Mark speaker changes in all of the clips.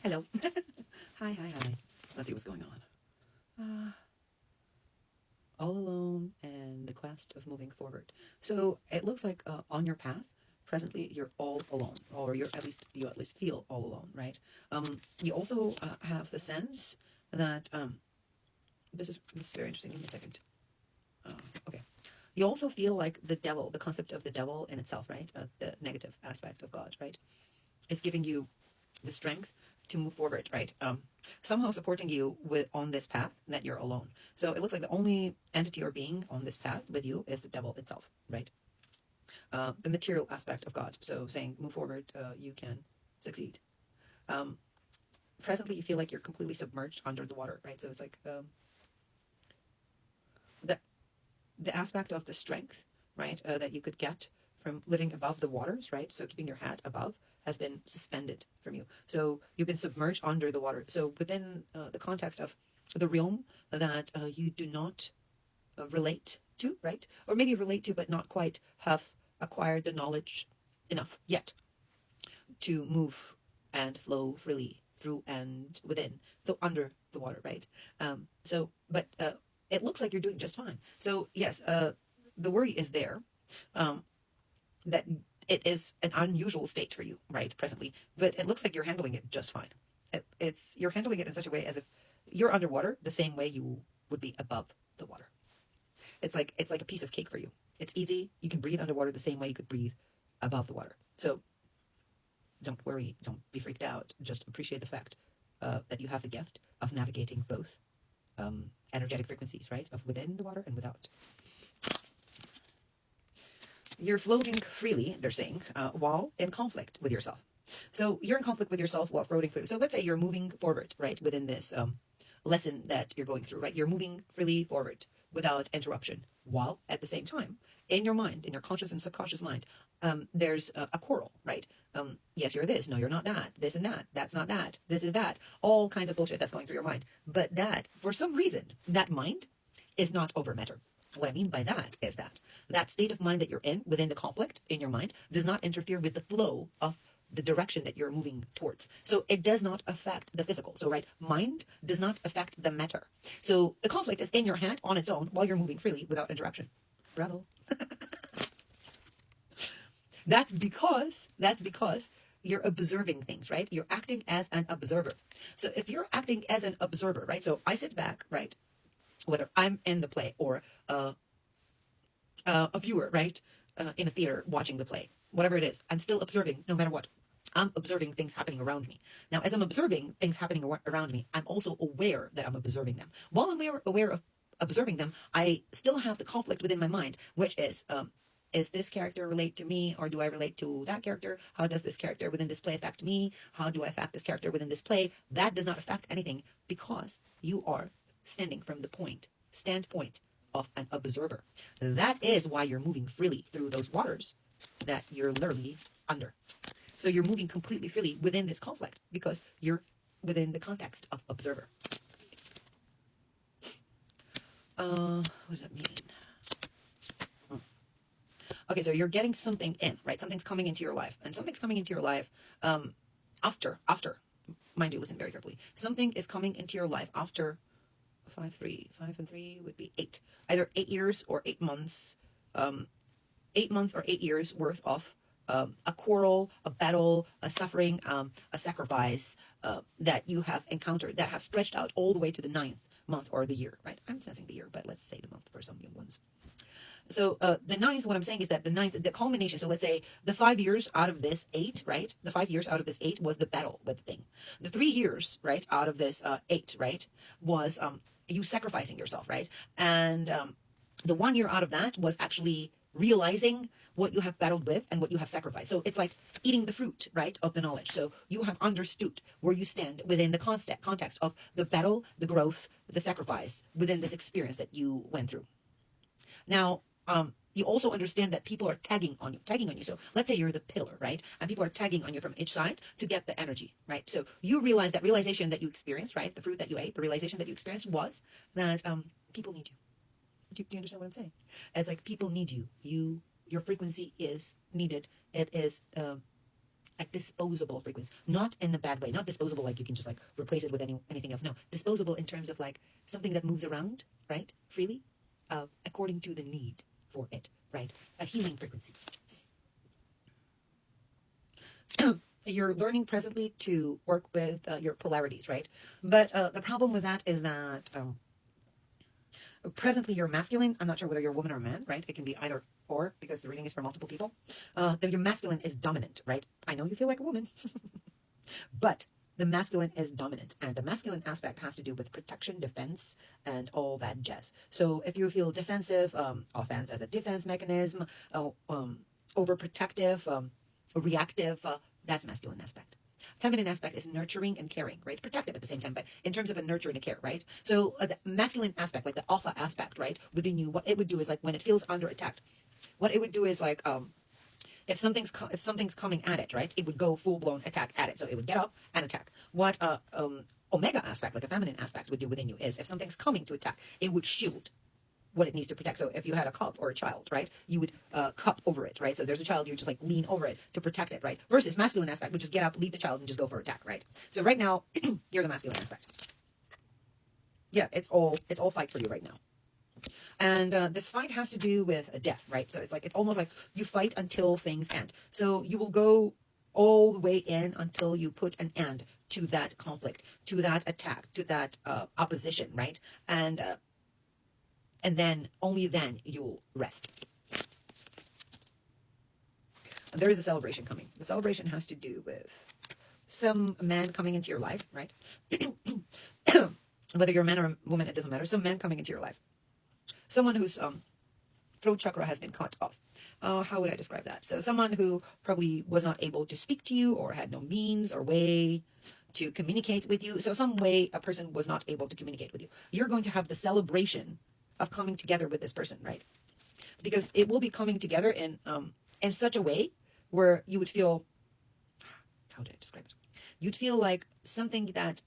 Speaker 1: Hello. Hi, hi, hi. Let's see what's going on. All alone and the quest of moving forward. So it looks like on your path, presently you're all alone, or you at least feel all alone, right? You also have the sense that this is very interesting. Give me a second. Okay. You also feel like the devil, the concept of the devil in itself, right? The negative aspect of God, right? Is giving you the strength to move forward, right? Somehow supporting you with on this path that you're alone. So it looks like the only entity or being on this path with you is the devil itself, right? The material aspect of God. So saying move forward, you can succeed. Presently, you feel like you're completely submerged under the water, right? So it's like the the aspect of the strength, right, that you could get from living above the waters, right? So keeping your head above has been suspended from you. So you've been submerged under the water. So within the context of the realm that you do not relate to, right? Or maybe relate to, but not quite have acquired the knowledge enough yet to move and flow freely through and within, though under the water, right? But it looks like you're doing just fine. So yes, the worry is there, that it is an unusual state for you, right, presently. But it looks like you're handling it just fine. You're handling it in such a way as if you're underwater the same way you would be above the water. It's like a piece of cake for you. It's easy. You can breathe underwater the same way you could breathe above the water. So don't worry, don't be freaked out. Just appreciate the fact that you have the gift of navigating both energetic frequencies, right? Of within the water and without. You're floating freely, they're saying, while in conflict with yourself. So you're in conflict with yourself while floating freely. So let's say you're moving forward, right, within this lesson that you're going through, right? You're moving freely forward without interruption, while at the same time, in your mind, in your conscious and subconscious mind, there's a quarrel, right? Yes, you're this. No, you're not that. This and that. That's not that. This is that. All kinds of bullshit that's going through your mind. But that, for some reason, that mind is not over matter. What I mean by that is that state of mind that you're in within the conflict in your mind does not interfere with the flow of the direction that you're moving towards. So it does not affect the physical. So, right, mind does not affect the matter. So the conflict is in your head on its own while you're moving freely without interruption. Bravo. That's because you're observing things, right? You're acting as an observer. So if you're acting as an observer, right? So I sit back, right? Whether I'm in the play or a viewer, right? In a theater watching the play, whatever it is, I'm still observing no matter what. I'm observing things happening around me. Now, as I'm observing things happening around me, I'm also aware that I'm observing them. While I'm aware of observing them, I still have the conflict within my mind, which is this character relate to me, or do I relate to that character? How does this character within this play affect me? How do I affect this character within this play? That does not affect anything because you are standing from the standpoint of an observer. That is why you're moving freely through those waters that you're literally under. So you're moving completely freely within this conflict because you're within the context of observer. What does that mean? Okay, so you're getting something in, right? Something's coming into your life, and something's coming into your life after. Mind you, listen very carefully. Something is coming into your life after 5 and 3 would be 8. Either 8 years or 8 months. 8 months or 8 years worth of a quarrel, a battle, a suffering, a sacrifice that you have encountered that have stretched out all the way to the 9th month or the year, right? I'm sensing the year, but let's say the month for some young ones. So the 9th, what I'm saying is that the 9th, the culmination, so let's say the 5 years out of this 8, right? The 5 years out of this 8 was the battle with the thing. The 3 years, right, out of this 8, right, was you sacrificing yourself, right? And the 1 year out of that was actually realizing what you have battled with and what you have sacrificed. So it's like eating the fruit, right, of the knowledge. So you have understood where you stand within the context of the battle, the growth, the sacrifice within this experience that you went through. Now, you also understand that people are tagging on you. So let's say you're the pillar, right? And people are tagging on you from each side to get the energy, right? So you realize that realization that you experienced, right? The fruit that you ate, the realization that you experienced was that people need you. Do you understand what I'm saying? It's like people need you. Your frequency is needed. It is a disposable frequency, not in a bad way, not disposable like you can just like replace it with anything else. No, disposable in terms of like something that moves around, right, freely, according to the need for it, right? A healing frequency. You're learning presently to work with your polarities, right? But the problem with that is that presently you're masculine. I'm not sure whether you're a woman or a man, right? It can be either or because the reading is for multiple people. Then your masculine is dominant, right? I know you feel like a woman, but the masculine is dominant, and the masculine aspect has to do with protection, defense, and all that jazz. So if you feel defensive, offense as a defense mechanism, overprotective, reactive, that's masculine aspect. Feminine aspect is nurturing and caring, right? Protective at the same time, but in terms of a nurture and a care, right? So the masculine aspect, like the alpha aspect, right, within you, what it would do is like when it feels under attack, what it would do is like if something's coming at it, right, it would go full blown attack at it. So it would get up and attack. What omega aspect, like a feminine aspect, would do within you is if something's coming to attack, it would shield what it needs to protect. So if you had a cup or a child, right, you would cup over it, right? So there's a child, you just like lean over it to protect it, right? Versus masculine aspect would just get up, lead the child, and just go for attack, right? So right now, you're the masculine aspect. Yeah, it's all fight for you right now. And this fight has to do with a death, right? So it's almost like you fight until things end. So you will go all the way in until you put an end to that conflict, to that attack, to that opposition, right? And then, only then, you'll rest. There is a celebration coming. The celebration has to do with some man coming into your life, right? Whether you're a man or a woman, it doesn't matter. Some man coming into your life. Someone whose throat chakra has been cut off. How would I describe that? So someone who probably was not able to speak to you or had no means or way to communicate with you. So some way a person was not able to communicate with you. You're going to have the celebration of coming together with this person, right? Because it will be coming together in such a way where you would feel, how do I describe it? You'd feel like something that,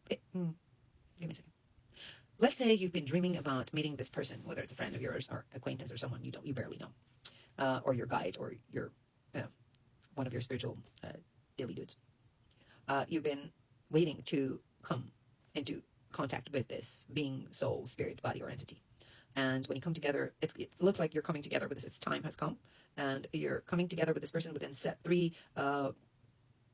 Speaker 1: give me a second. Let's say you've been dreaming about meeting this person, whether it's a friend of yours or acquaintance or someone you barely know, or your guide or your one of your spiritual daily dudes. You've been waiting to come into contact with this being, soul, spirit, body, or entity. And when you come together, it looks like you're coming together with this. Its time has come, and you're coming together with this person within set 3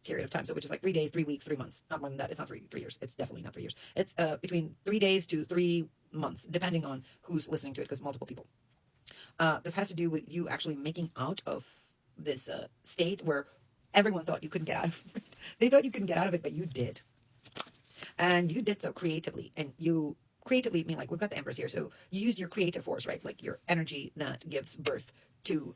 Speaker 1: period of time. So which is like 3 days, 3 weeks, 3 months. Not more than that. It's not 3 years. It's definitely not 3 years. It's between 3 days to 3 months, depending on who's listening to it, because multiple people. This has to do with you actually making out of this state where everyone thought you couldn't get out of it. They thought you couldn't get out of it, but you did. And you did so creatively. And you creatively mean like we've got the Empress here. So you used your creative force, right? Like your energy that gives birth to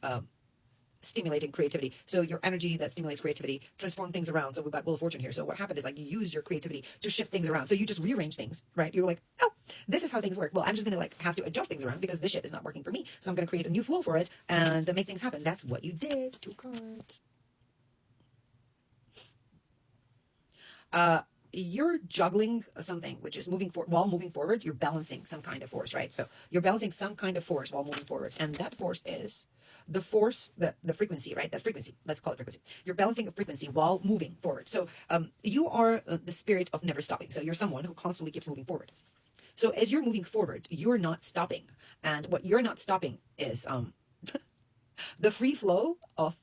Speaker 1: stimulating creativity. So your energy that stimulates creativity transform things around. So we've got Wheel of Fortune here. So what happened is like you used your creativity to shift things around. So you just rearrange things, right? You're like, oh, this is how things work. Well, I'm just going to like have to adjust things around because this shit is not working for me. So I'm going to create a new flow for it and to make things happen. That's what you did. 2 cards. You're juggling something which is while moving forward, you're balancing some kind of force, right? So you're balancing some kind of force while moving forward. And that force is the force, the frequency, right? That frequency, let's call it frequency. You're balancing a frequency while moving forward. So you are the spirit of never stopping. So you're someone who constantly keeps moving forward. So as you're moving forward, you're not stopping. And what you're not stopping is the free flow of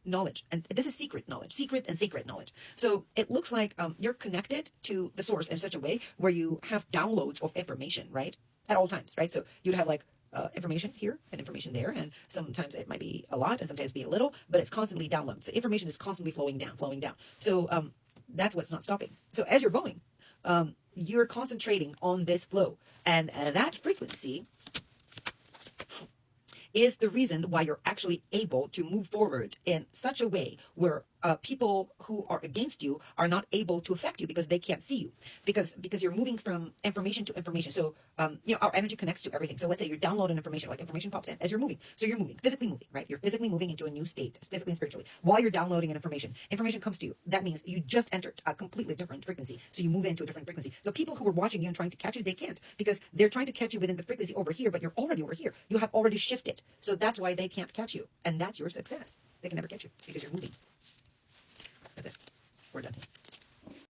Speaker 1: knowledge. And this is secret knowledge, secret and sacred knowledge. So it looks like you're connected to the source in such a way where you have downloads of information, right? At all times, right? So you'd have like information here and information there. And sometimes it might be a lot and sometimes be a little, but it's constantly downloaded. So information is constantly flowing down. So that's what's not stopping. So as you're going, you're concentrating on this flow. And that frequency is the reason why you're actually able to move forward in such a way where people who are against you are not able to affect you because they can't see you because you're moving from information to information. So our energy connects to everything. So let's say you're downloading information, like information pops in as you're moving. So you're moving, physically moving, right? You're physically moving into a new state, physically and spiritually. While you're downloading information comes to you. That means you just entered a completely different frequency. So you move into a different frequency. So people who are watching you and trying to catch you, they can't because they're trying to catch you within the frequency over here, but you're already over here. You have already shifted. So that's why they can't catch you. And that's your success. They can never catch you because you're moving. That's it. We're done.